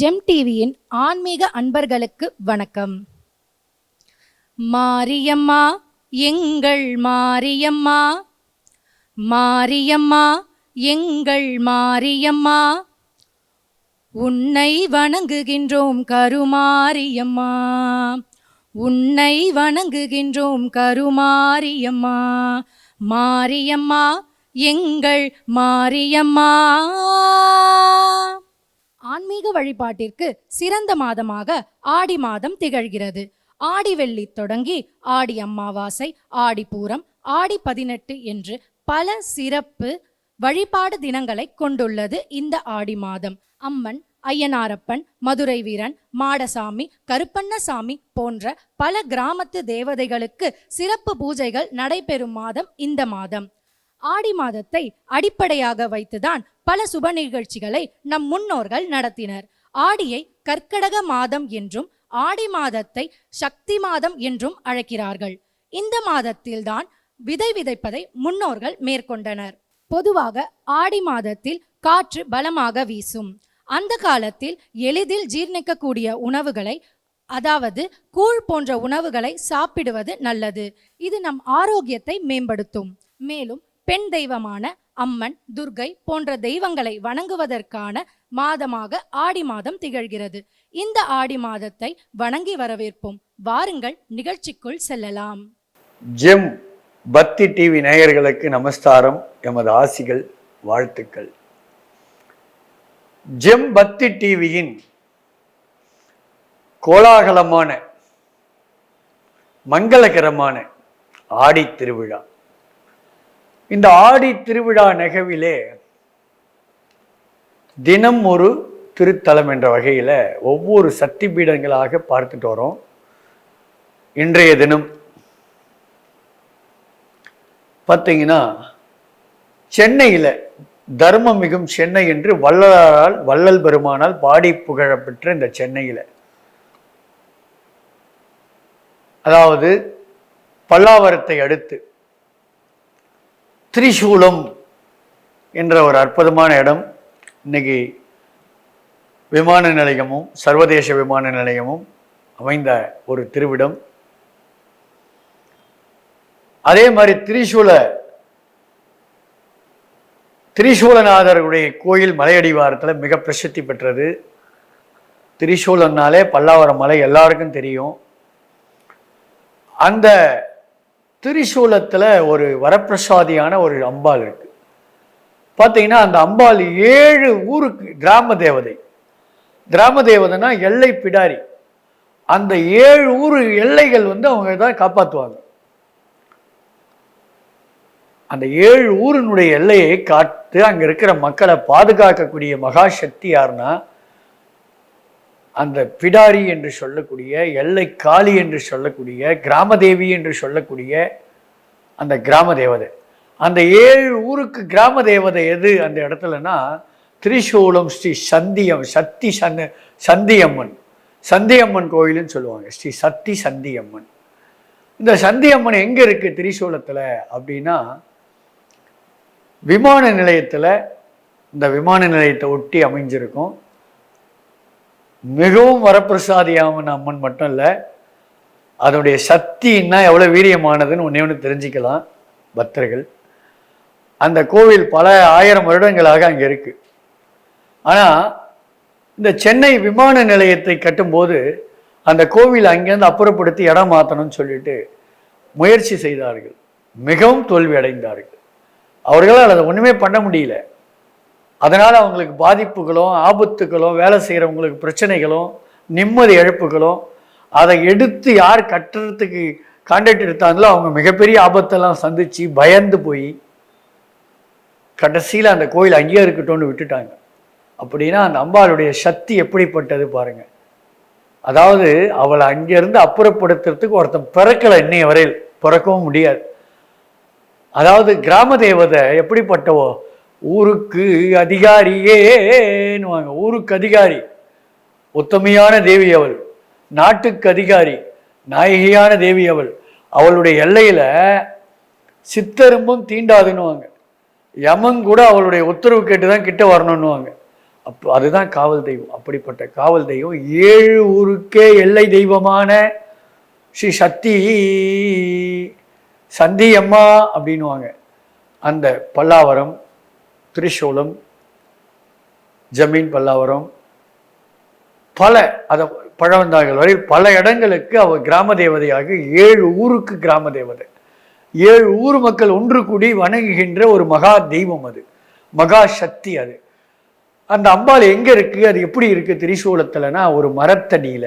GeM டிவியின் ஆன்மீக அன்பர்களுக்கு வணக்கம். மாரியம்மா எங்கள் மாரியம்மா, மாரியம்மா எங்கள் மாரியம்மா, உன்னை வணங்குகின்றோம் கருமாரியம்மா, உன்னை வணங்குகின்றோம் கருமாரியம்மா, மாரியம்மா எங்கள் மாரியம்மா. ஆன்மீக வழிபாட்டிற்கு சிறந்த மாதமாக ஆடி மாதம் திகழ்கிறது. ஆடி வெள்ளி தொடங்கி ஆடி அமாவாசை, ஆடி பூரம், ஆடி 18 என்று பல சிறப்பு வழிபாடு தினங்களை கொண்டுள்ளது இந்த ஆடி மாதம். அம்மன், ஐயனாரப்பன், மதுரை வீரன், மாடசாமி, கருப்பண்ணசாமி போன்ற பல கிராமத்து தேவதைகளுக்கு சிறப்பு பூஜைகள் நடைபெறும் மாதம் இந்த மாதம். ஆடி மாதத்தை அடிப்படையாக வைத்துதான் பல சுப நிகழ்ச்சிகளை நம் முன்னோர்கள் நடத்தினர். ஆடியை கர்க்கடக மாதம் என்றும் ஆடி மாதத்தை சக்தி மாதம் என்றும் அழைக்கிறார்கள். இந்த மாதத்தில்தான் விதை விதைப்பதை முன்னோர்கள் மேற்கொண்டனர். பொதுவாக ஆடி மாதத்தில் காற்று பலமாக வீசும். அந்த காலத்தில் எளிதில் ஜீர்ணிக்கக்கூடிய உணவுகளை, அதாவது கூழ் போன்ற உணவுகளை சாப்பிடுவது நல்லது. இது நம் ஆரோக்கியத்தை மேம்படுத்தும். மேலும் பெண் தெய்வமான அம்மன், துர்கை போன்ற தெய்வங்களை வணங்குவதற்கான மாதமாக ஆடி மாதம் திகழ்கிறது. இந்த ஆடி மாதத்தை வணங்கி வரவேற்போம். வாருங்கள், நிகழ்ச்சிக்குள் செல்லலாம். ஜெம் பக்தி டிவி நேயர்களுக்கு நமஸ்காரம், எமது ஆசிகள், வாழ்த்துக்கள். ஜெம் பக்தி டிவியின் கோலாகலமான மங்களகரமான ஆடி திருவிழா. இந்த ஆடி திருவிழா நிகழ்விலே தினம் ஒரு திருத்தலம் என்ற வகையில் ஒவ்வொரு சக்தி பீடங்களாக பார்த்துட்டு வரோம். இன்றைய தினம் பார்த்தீங்கன்னா சென்னையில் தர்மம் மிகும் சென்னை என்று வள்ளல் பெருமானால் பாடி புகழப்பெற்ற இந்த சென்னையில், அதாவது பல்லாவரத்தை அடுத்து திரிசூலம் என்ற ஒரு அற்புதமான இடம். இன்னைக்கு விமான நிலையமும் சர்வதேச விமான நிலையமும் அமைந்த ஒரு திருவிடம். அதே மாதிரி திரிசூலநாதருடைய கோயில் மலையடிவாரத்தில் மிக பிரசித்தி பெற்றது. திரிசூலம்னாலே பல்லாவரம் மலை எல்லாருக்கும் தெரியும். அந்த திரிசூலத்தில் ஒரு வரப்பிரசாதியான ஒரு அம்பாள் இருக்கு. பார்த்தீங்கன்னா அந்த அம்பாள் 7 ஊருக்கு கிராம தேவதை. கிராம தேவதைனா எல்லை பிடாரி. அந்த 7 ஊர் எல்லைகள் அவங்க தான் காப்பாற்றுவாங்க. அந்த 7 ஊரினுடைய எல்லையை காத்து அங்கே இருக்கிற மக்களை பாதுகாக்கக்கூடிய மகாசக்தி யாருன்னா அந்த பிடாரி என்று சொல்லக்கூடிய, எல்லை காளி என்று சொல்லக்கூடிய, கிராமதேவி என்று சொல்லக்கூடிய அந்த கிராம தேவதை. அந்த 7 ஊருக்கு கிராம தேவதை எது அந்த இடத்துலனா திரிசூலம் ஸ்ரீ சந்தியம்மன், சந்தியம்மன் கோயிலுன்னு சொல்லுவாங்க. ஸ்ரீ சக்தி சந்தியம்மன். இந்த சந்தியம்மன் எங்கே இருக்குது திரிசூலத்தில் அப்படின்னா, விமான நிலையத்தில், இந்த விமான நிலையத்தை ஒட்டி அமைஞ்சிருக்கும். மிகவும் வரப்பிரசாதியான அம்மன் மட்டும் இல்லை, அதனுடைய சக்தின்னா எவ்வளோ வீரியமானதுன்னு ஒன்று தெரிஞ்சுக்கலாம் பக்தர்கள். அந்த கோவில் பல 1000 வருடங்களாக அங்கே இருக்குது. ஆனால் இந்த சென்னை விமான நிலையத்தை கட்டும்போது அந்த கோவில் அங்கேருந்து அப்புறப்படுத்தி இடம் மாற்றணும்னு சொல்லிட்டு முயற்சி செய்தார்கள். மிகவும் தோல்வி அடைந்தார்கள். அவர்களால் அதை ஒன்றுமே பண்ண முடியல. அதனால் அவங்களுக்கு பாதிப்புகளும் ஆபத்துகளும், வேலை செய்கிறவங்களுக்கு பிரச்சனைகளும், நிம்மதி இழப்புகளும், அதை எடுத்து யார் கட்டுறதுக்கு கான்ட்ராக்ட் எடுத்தாங்களோ அவங்க மிகப்பெரிய ஆபத்தெல்லாம் சந்தித்து பயந்து போய் கடைசியில் அந்த கோயில் அங்கேயே இருக்கட்டும்னு விட்டுட்டாங்க. அப்படின்னா அந்த அம்பாளுடைய சக்தி எப்படிப்பட்டது பாருங்க. அதாவது அவளை அங்கேருந்து அப்புறப்படுத்துறதுக்கு ஒருத்தன் பிறக்கலை, இன்னைய வரையில் பிறக்கவும் முடியாது. அதாவது கிராம தேவதை எப்படிப்பட்டவோ, ஊருக்கு அதிகாரியேன்னுவாங்க. ஊருக்கு அதிகாரி, உத்தமையான தேவி அவள். நாட்டுக்கு அதிகாரி, நாயகியான தேவி அவள். அவளுடைய எல்லையில் சித்தரும்பும் தீண்டாதுன்னுவாங்க. யமன் கூட அவளுடைய உத்தரவு கேட்டு தான் கிட்ட வரணும்னுவாங்க. அதுதான் காவல் தெய்வம். அப்படிப்பட்ட காவல் தெய்வம் 7 ஊருக்கே எல்லை தெய்வமான ஸ்ரீ சந்தி அம்மா அப்படின்வாங்க. அந்த பல்லாவரம், திரிசூலம், ஜமீன் பல்லாவரம், பல அதை பழவந்தாங்கல் வரை பல இடங்களுக்கு அவர் கிராம தேவதையாக 7 ஊருக்கு கிராம தேவதை. 7 ஊர் மக்கள் ஒன்று கூடி வணங்குகின்ற ஒரு மகா தெய்வம், அது மகா சக்தி. அது அந்த அம்பாள் எங்க இருக்கு, அது எப்படி இருக்கு திரிசூலத்துலனா, ஒரு மரத்தடியில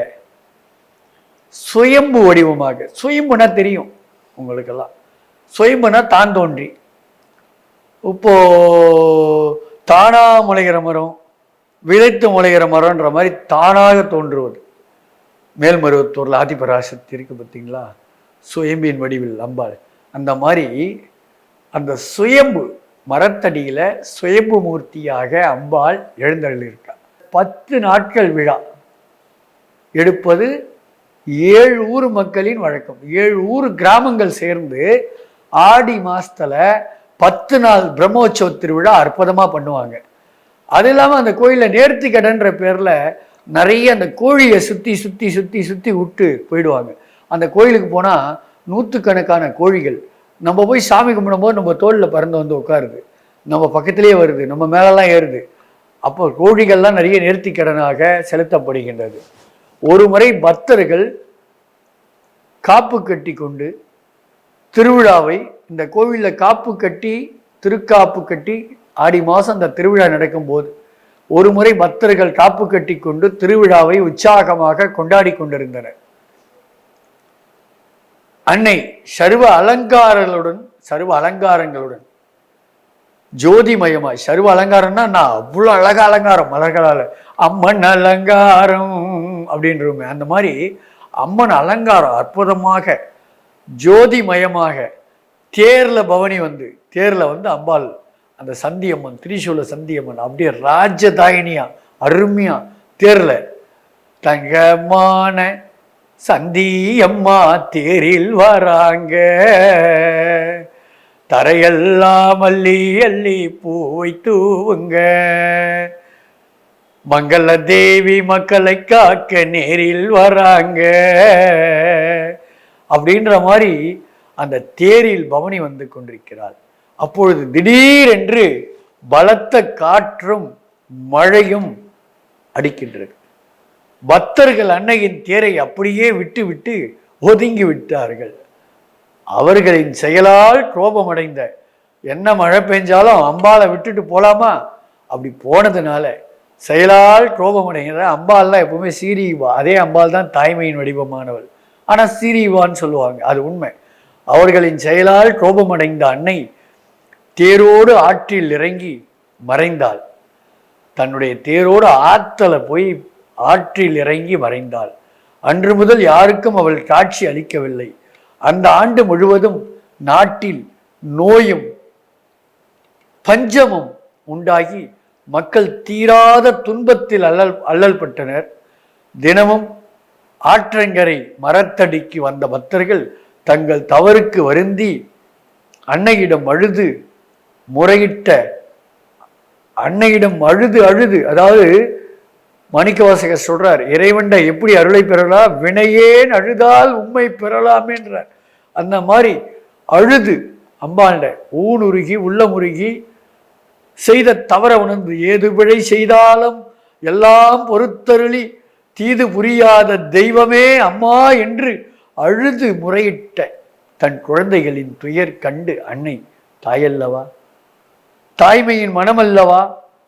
சுயம்பு வடிவமாக. சுயம்புனா தெரியும் உங்களுக்கெல்லாம், சுயம்புனா தான் தோன்றி. இப்போ தானா முளைகிற மரம், விதைத்து முளைகிற மரம்ன்ற மாதிரி தானாக தோன்றுவது. மேல்மருவத்தூர்ல ஆதிபராசக்தி இருக்கு பார்த்தீங்களா, சுயம்பின் வடிவில் அம்பாள். அந்த மாதிரி அந்த சுயம்பு மரத்தடியில சுயம்பு மூர்த்தியாக அம்பாள் எழுந்தருளிருக்கார். 10 நாட்கள் விழா எடுப்பது 7 ஊர் மக்களின் வழக்கம். 7 ஊர் கிராமங்கள் சேர்ந்து ஆடி மாசத்துல 10 நாள் பிரம்மோற்சவ திருவிழா அற்புதமா பண்ணுவாங்க. அது இல்லாம அந்த கோயில நேர்த்தி கடன்ற பேர்ல நிறைய அந்த கோழியை சுத்தி சுத்தி சுத்தி சுத்தி விட்டு போயிடுவாங்க. அந்த கோயிலுக்கு போனா 100கணக்கான கோழிகள் நம்ம போய் சாமி கும்பிடும்போது நம்ம தோளில் பறந்து வந்து உட்காருது, நம்ம பக்கத்திலேயே வருது, நம்ம மேலெல்லாம் ஏறுது. அப்போ கோழிகள்லாம் நிறைய நேர்த்தி கடனாக செலுத்தப்படுகின்றது. ஒரு முறை பக்தர்கள் காப்பு கட்டி கொண்டு திருவிழாவை, இந்த கோவிலில் காப்பு கட்டி திருக்காப்பு கட்டி ஆடி மாதம் அந்த திருவிழா நடக்கும்போது ஒரு முறை பக்தர்கள் காப்பு கட்டி கொண்டு திருவிழாவை உற்சாகமாக கொண்டாடி கொண்டிருந்தனர். அன்னை சர்வ அலங்காரங்களுடன் ஜோதிமயமாய், சர்வ அலங்காரம்னா நான் அவ்வளோ அழகா அலங்காரம் மலர்களால், அம்மன் அலங்காரம் அப்படின்றோமே அந்த மாதிரி அம்மன் அலங்காரம் அற்புதமாக ஜோதிமயமாக தேர்ல பவனி வந்து, தேர்ல வந்து அம்பாள் அந்த சந்தியம்மன், திரிசூல சந்தியம்மன் அப்படியே ராஜதாயினியா அருமையா தேர்ல தங்கமான சந்தியம்மா தேரில் வராங்க, தரையெல்லாம் அள்ளி அள்ளி பூவை தூவுங்க, மங்கள தேவி மக்களை காக்க நேரில் வராங்க அப்படின்ற மாதிரி அந்த தேரில் பவனி வந்து கொண்டிருக்கிறாள். அப்பொழுது திடீரென்று பலத்த காற்றும் மழையும் அடிக்கின்றது. பக்தர்கள் அன்னையின் தேரை அப்படியே விட்டு விட்டு ஒதுங்கி விட்டார்கள். அவர்களின் செயலால் கோபமடைந்த, என்ன மழை பெஞ்சாலும் அம்பாளை விட்டுட்டு போலாமா, அப்படி போனதுனால செயலால் கோபமடைகிற அம்பாள்லாம் எப்பவுமே சீரியவா. அதே அம்பாள் தான் தாய்மையின் வடிவமானவள், ஆனால் சீரியவான்னு சொல்லுவாங்க, அது உண்மை. அவர்களின் செயலால் கோபமடைந்த அன்னை தேரோடு ஆற்றில் இறங்கி மறைந்தாள். தன்னுடைய தேரோடு ஆற்றல போய் ஆற்றில் இறங்கி மறைந்தாள். அன்று முதல் யாருக்கும் அவள் காட்சி அளிக்கவில்லை. அந்த ஆண்டு முழுவதும் நாட்டில் நோயும் பஞ்சமும் உண்டாகி மக்கள் தீராத துன்பத்தில் அல்லல் பட்டனர். தினமும் ஆற்றங்கரை மரத்தடிக்கு வந்த பக்தர்கள் தங்கள் தவறுக்கு வருந்தி அன்னையிடம் அழுது முறையிட்ட, அன்னையிடம் அழுது அழுது, அதாவது மாணிக்கவாசகர் சொல்றார், இறைவண்ட எப்படி அருளை பெறலாம், வினையேன் அழுதால் உண்மை பெறலாம் என்றார். அந்த மாதிரி அழுது அம்பாண்ட ஊனுருகி உள்ளமுருகி செய்த தவற உணர்ந்து, ஏது பிழை செய்தாலும் எல்லாம் பொறுத்தருளி தீது புரியாத தெய்வமே அம்மா என்று அழுது முறையிட்ட தன் குழந்தைகளின் துயர் கண்டு அன்னை தாயல்லவா, தாய்மையின் மனமல்லவா,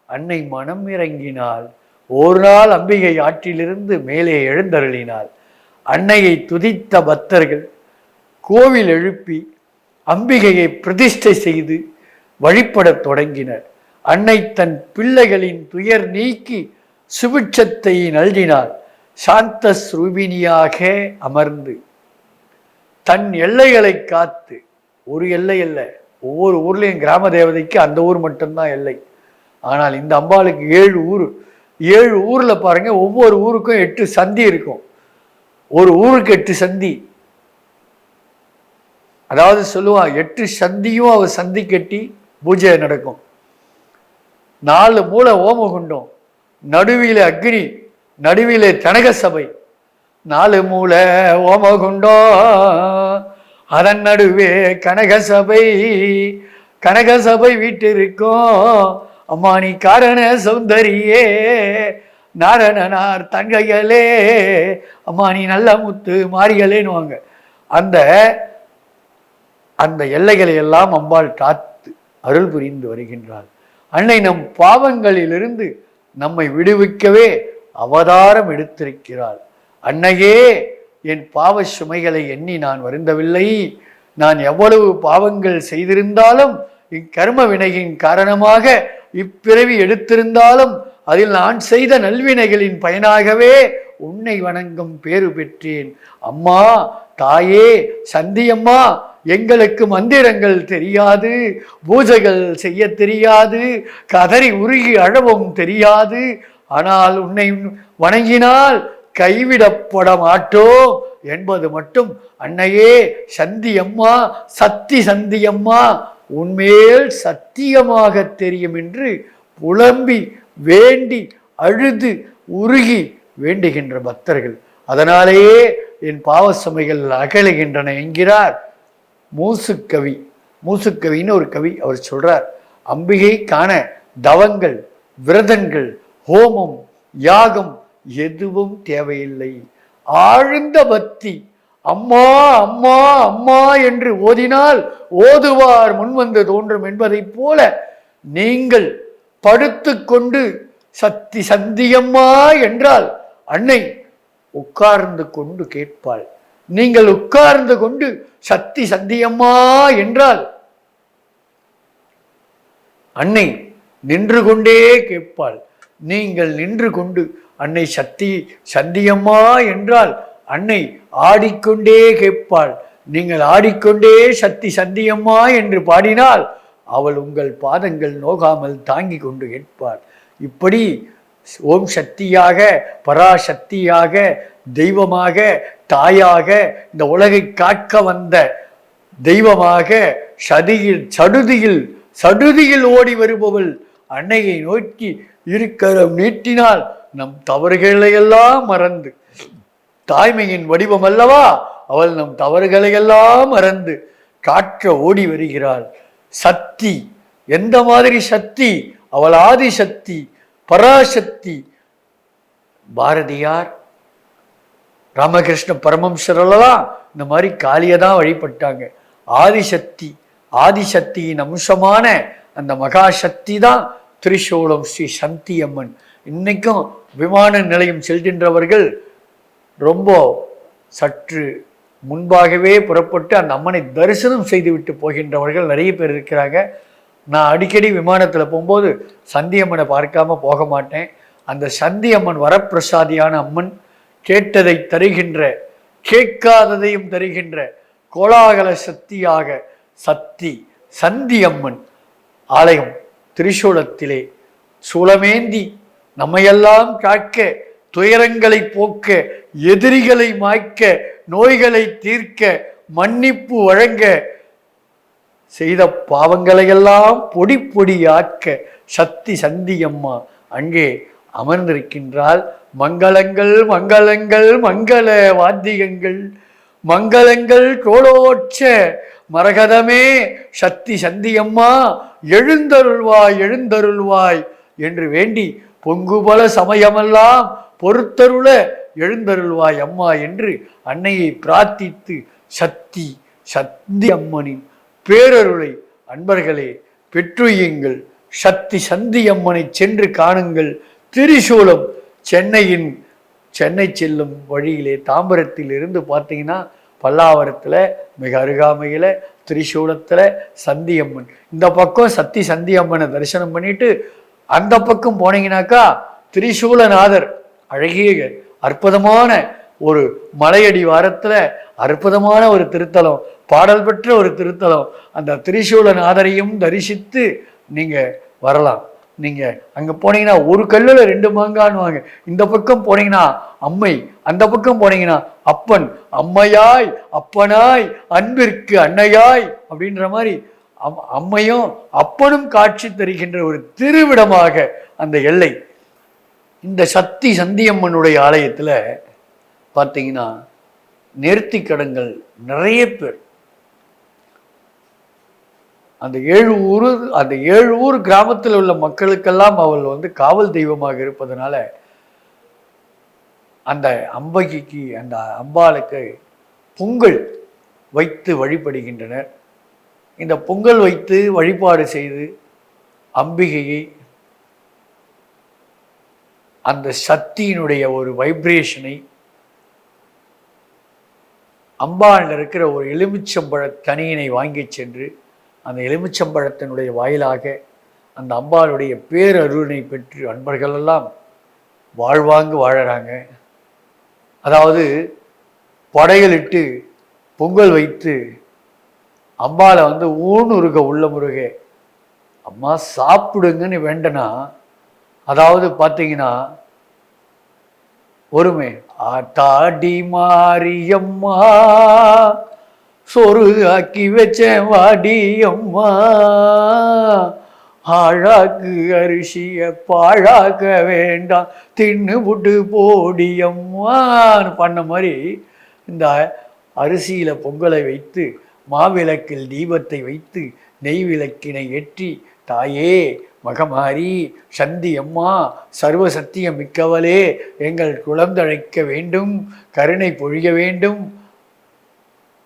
அன்னை மனம் இறங்கினாள். ஒரு நாள் அம்பிகை ஆற்றிலிருந்து மேலே எழுந்தருளினாள். அன்னையை துதித்த பக்தர்கள் கோவில் எழுப்பி அம்பிகையை பிரதிஷ்டை செய்து வழிபடத் தொடங்கினர். அன்னை தன் பிள்ளைகளின் துயர் நீக்கி சுபிட்சத்தை நல்கினாள். சாந்த ஸ்ரூபினியாக அமர்ந்து தன் எல்லைகளை காத்து, ஒரு எல்லை அல்ல, ஒவ்வொரு ஊர்லேயும் கிராம தேவதைக்கு அந்த ஊர் மட்டும்தான் எல்லை. ஆனால் இந்த அம்பாளுக்கு 7 ஊர். 7 ஊர்ல பாருங்க, ஒவ்வொரு ஊருக்கும் 8 சந்தி இருக்கும். ஒரு ஊருக்கு 8 சந்தி. அதாவது சொல்லுவா 8 சந்தியும் அவ சந்தி கட்டி பூஜை நடக்கும். 4 மூலை ஓமகுண்டம், நடுவிலே அக்னி, நடுவிலே கனக சபை, 4 மூல ஓமகுண்டோ, அதன் நடுவே கனகசபை. கனகசபை வீட்டிருக்கும் அம்மா நீ காரண சௌந்தரியே, நாரணனார் தங்கைகளே, அம்மா நீ நல்ல முத்து மாறிகளேன்னுவாங்க. அந்த அந்த எல்லைகளை எல்லாம் அம்பாள் காத்து அருள் புரிந்து வருகின்றாள். அன்னை நம் பாவங்களிலிருந்து நம்மை விடுவிக்கவே அவதாரம் எடுத்திருக்கிறாள். அன்னையே, என் பாவ சுமைகளை எண்ணி நான் வருந்தவில்லை. நான் எவ்வளவு பாவங்கள் செய்திருந்தாலும், இக்கர்ம வினையின் காரணமாக இப்பிறவி எடுத்திருந்தாலும், அதில் நான் செய்த நல்வினைகளின் பயனாகவே உன்னை வணங்கும் பேறு பெற்றேன். அம்மா, தாயே, சந்தியம்மா, எங்களுக்கு மந்திரங்கள் தெரியாது, பூஜைகள் செய்ய தெரியாது, கதறி உருகி அழவும் தெரியாது. ஆனால் உன்னை வணங்கினால் கைவிடப்பட மாட்டோம் என்பது மட்டும் அன்னையே சந்தியம்மா, சக்தி சந்தியம்மா, உன்மேல் சத்தியமாக தெரியும் என்று புலம்பி வேண்டி அழுது உருகி வேண்டுகின்ற பக்தர்கள். அதனாலேயே என் பாவ சுமைகள் அகலுகின்றன என்கிறார் மூசுக்கவி. மூசுக்கவின்னு ஒரு கவி. அவர் சொல்றார், அம்பிகை காண தவங்கள், விரதங்கள், ஹோமம், யாகம் எதுவும் தேவையில்லை. ஆழ்ந்த பக்தி, அம்மா அம்மா அம்மா என்று ஓதினால் ஓதுவார் முன்வந்து தோன்றும் என்பதைப் போல நீங்கள் படுத்து கொண்டு சக்தி சந்தியம்மா என்றால் அன்னை உட்கார்ந்து கொண்டு கேட்பாள். நீங்கள் உட்கார்ந்து கொண்டு சக்தி சந்தியம்மா என்றால் அன்னை நின்று கொண்டே கேட்பாள். நீங்கள் நின்று கொண்டு அன்னை சக்தி சந்தியம்மா என்றால் அன்னை ஆடிக்கொண்டே கேட்பாள். நீங்கள் ஆடிக்கொண்டே சக்தி சந்தியம்மா என்று பாடினால் அவள் உங்கள் பாதங்கள் நோகாமல் தாங்கி கொண்டு கேட்பாள். இப்படி ஓம் சக்தியாக, பராசக்தியாக, தெய்வமாக, தாயாக, இந்த உலகை காக்க வந்த தெய்வமாக, சடுதியில் ஓடி வருபவள் அன்னையை நோக்கி இருக்கரம் நீட்டினால் நம் தவறுகளை எல்லாம் மறந்து, தாய்மையின் வடிவம் அல்லவா அவள், நம் தவறுகளை எல்லாம் மறந்து காற்ற ஓடி வருகிறாள். சக்தி எந்த மாதிரி சக்தி? அவள் ஆதிசக்தி, பராசக்தி. பாரதியார், ராமகிருஷ்ண பரமஹம்சரெல்லாம் இந்த மாதிரி காளியை தான் வழிபட்டாங்க. ஆதிசக்தி, ஆதிசக்தியின் அம்சமான அந்த மகாசக்தி தான் திரிசூலம் ஸ்ரீ சக்தி அம்மன். இன்னைக்கும் விமான நிலையம் செல்கின்றவர்கள் ரொம்ப சற்று முன்பாகவே புறப்பட்டு அந்த அம்மனை தரிசனம் செய்துவிட்டு போகின்றவர்கள் நிறைய பேர் இருக்கிறாங்க. நான் அடிக்கடி விமானத்தில் போகும்போது சந்தியம்மனை பார்க்காம போக மாட்டேன். அந்த சந்தியம்மன் வரப்பிரசாதியான அம்மன், கேட்டதை தருகின்ற, கேட்காததையும் தருகின்ற கோலாகல சக்தியாக சக்தி சந்தியம்மன் ஆலயம் திரிசூலத்திலே சூலமேந்தி நம்மையெல்லாம் காக்க, துயரங்களை போக்க, எதிரிகளை மாய்க்க, நோய்களை தீர்க்க, மன்னிப்பு வழங்க, செய்த பாவங்களையெல்லாம் பொடி பொடியாக்க சக்தி சந்தியம்மா அங்கே அமர்ந்திருக்கின்றால். மங்களங்கள் மங்களங்கள் மங்கள வாத்தியங்கள், மங்களங்கள் தோளோற்ற மரகதமே சக்தி சந்தியம்மா எழுந்தருள்வாய் எழுந்தருள்வாய் என்று வேண்டி பொங்குபல சமயமெல்லாம் பொறுத்தருள எழுந்தருள்வாய் அம்மா என்று அன்னையை பிரார்த்தித்து சக்தி சந்தி அம்மனின் பேரருளை அன்பர்களே பெற்றுயுங்கள். சக்தி சந்தி அம்மனை சென்று காணுங்கள். திரிசூலம் சென்னை செல்லும் வழியிலே தாம்பரத்தில் இருந்து பார்த்தீங்கன்னா பல்லாவரத்தில் மிக அருகாமையில் திரிசூலத்தில் சந்தியம்மன், இந்த பக்கம் சக்தி சந்தியம்மனை தரிசனம் பண்ணிட்டு அந்த பக்கம் போனீங்கன்னாக்கா திரிசூலநாதர் அழகிய அற்புதமான ஒரு மலையடி வாரத்தில் அற்புதமான ஒரு திருத்தலம், பாடல் பெற்ற ஒரு திருத்தலம். அந்த திரிசூலநாதரையும் தரிசித்து நீங்கள் வரலாம். நீங்கள் அங்கே போனீங்கன்னா ஒரு கல்லில் 2 மாங்கான்னுவாங்க. இந்த பக்கம் போனீங்கன்னா அம்மை, அந்த பக்கம் போனீங்கன்னா அப்பன். அம்மையாய் அப்பனாய் அன்பிற்கு அன்னையாய் அப்படின்ற மாதிரி அம்மையும் அப்பனும் காட்சி தருகின்ற ஒரு திருவிடமாக அந்த எல்லை. இந்த சக்தி சந்தியம்மனுடைய ஆலயத்தில் பார்த்தீங்கன்னா நேர்த்திக்கடன்கள் நிறைய பேர். அந்த 7 ஊர் கிராமத்தில் உள்ள மக்களுக்கெல்லாம் அவள் காவல் தெய்வமாக இருப்பதனால அந்த அம்பகிக்கு, அந்த அம்பாளுக்கு பொங்கல் வைத்து வழிபடுகின்றனர். இந்த பொங்கல் வைத்து வழிபாடு செய்து அம்பிகையை, அந்த சக்தியினுடைய ஒரு வைப்ரேஷனை, அம்பாளில் இருக்கிற ஒரு எலுமிச்சம்பழ கனியினை வாங்கி சென்று அந்த எலுமிச்சம்பழத்தினுடைய வாயிலாக அந்த அம்பாளுடைய பேரருளை பெற்று அன்பர்களெல்லாம் வாழ்வாங்கு வாழறாங்க. அதாவது படையலிட்டு பொங்கல் வைத்து அம்பாளை ஊனுருக உள்ள முருக அம்மா சாப்பிடுங்கன்னு வேண்டனா, அதாவது பார்த்தீங்கன்னா ஒருமே ஆத்தாடி மாரியம்மா சொரு ஆக்கி வச்சேன் வாடி அம்மா, ஆழாக்கு அரிசிய பாழாக்க வேண்டாம் தின்னு புட்டு போடி அம்மான்னு பண்ண மாதிரி இந்த அரிசியில் பொங்கலை வைத்து மாவிளக்கில் தீபத்தை வைத்து நெய் விளக்கினை ஏற்றி தாயே மகமாரி சந்தி அம்மா சர்வ சத்தியம் மிக்கவளே எங்கள் குழந்தழைக்க வேண்டும், கருணை பொழிய வேண்டும்,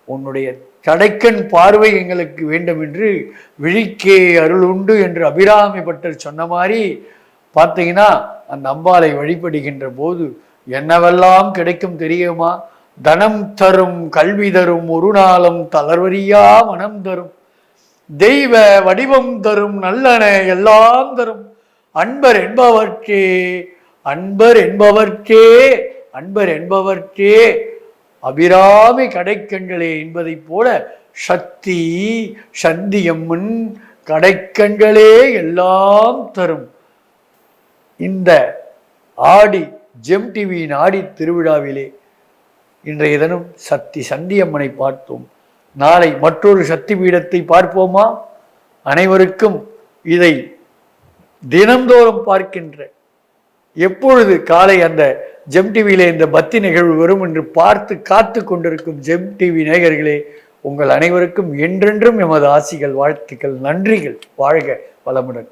உன்னுடைய கடைக்கண் பார்வை எங்களுக்கு வேண்டும் என்று விழிக்கே அருள் உண்டு என்று அபிராமி பட்டர் சொன்ன மாதிரி பார்த்தீங்கன்னா அந்த அம்பாளை வழிபடுகின்ற போது என்னவெல்லாம் கிடைக்கும் தெரியுமா? தனம் தரும், கல்வி தரும், ஒரு நாளும் தளர்வரியா மனம் தரும், தெய்வ வடிவம் தரும், நல்லன எல்லாம் தரும், அன்பர் என்பவர்க்கே அன்பர் என்பவர்க்கே அன்பர் என்பவர்க்கே அபிராமி கடைக்கண்களே என்பதை போல சக்தி சந்தியம்மன் கடைக்கண்களே எல்லாம் தரும். இந்த ஆடி ஜெம் டிவியின் ஆடி திருவிழாவிலே இன்றைய தினம் சக்தி சந்தியம்மனை பார்த்தோம். நாளை மற்றொரு சக்தி பீடத்தை பார்ப்போமா? அனைவருக்கும் இதை தினந்தோறும் பார்க்கின்ற, எப்பொழுது காலை அந்த ஜெம் டிவியிலே இந்த பக்தி நிகழ்வு வரும் என்று பார்த்து காத்து கொண்டிருக்கும் ஜெம் டிவி நேயர்களே, உங்கள் அனைவருக்கும் என்றென்றும் எமது ஆசிகள், வாழ்த்துக்கள், நன்றிகள். வாழ்க வளமுடன்.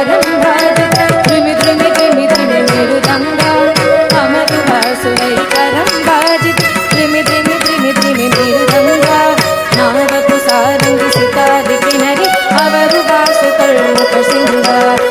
करं भाजित ध्रिमि ध्रिमि ध्रिमि ध्रिमि मेरुदंगा अमर वासुदेव करं भाजित ध्रिमि ध्रिमि ध्रिमि ध्रिमि मेरुदंगा नावपु सारंगी सितारि किनरि अवरु वासु कल्मुख सिंगा